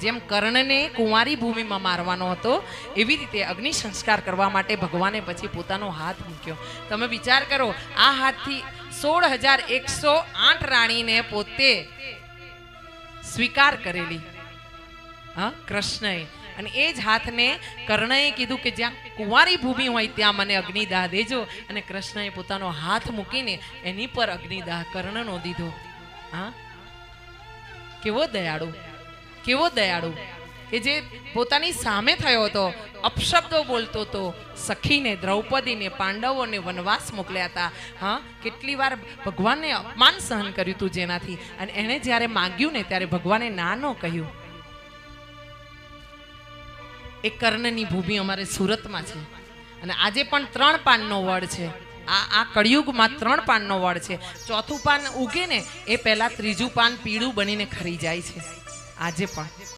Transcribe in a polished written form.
જેમ કર્ણને કુંવારી ભૂમિમાં મારવાનો હતો એવી રીતે અગ્નિ સંસ્કાર કરવા માટે ભગવાને પછી પોતાનો હાથ મૂક્યો। તમે વિચાર કરો, આ હાથથી 16,108 રાણીને પોતે સ્વીકાર કરેલી કૃષ્ણએ, અને એ જ હાથને કર્ણએ કીધું કે જ્યાં કુંવારી ભૂમિ હોય ત્યાં મને અગ્નિદાહ દેજો, અને કૃષ્ણએ પોતાનો હાથ મૂકીને એની પર અગ્નિદાહ કર્ણનો દીધો। કેવો દયાળુ, કેવો દયાળુ કે જે પોતાની સામે થયો હતો, અપશબ્દો બોલતો હતો, સખીને, દ્રૌપદીને, પાંડવોને વનવાસ મોકલ્યા હતા। કેટલી વાર ભગવાનને અપમાન સહન કર્યું હતું જેનાથી, અને એણે જ્યારે માંગ્યું ને ત્યારે ભગવાને ના ન કહ્યું। એ કર્ણની ભૂમિ અમારે સુરતમાં છે, અને આજે પણ 3 પાનનો વડ છે। આ કળિયુગમાં 3 પાનનો વડ છે। ચોથું પાન ઉગે ને એ પહેલા ત્રીજું પાન પીળું બનીને ખરી જાય છે આજે પણ।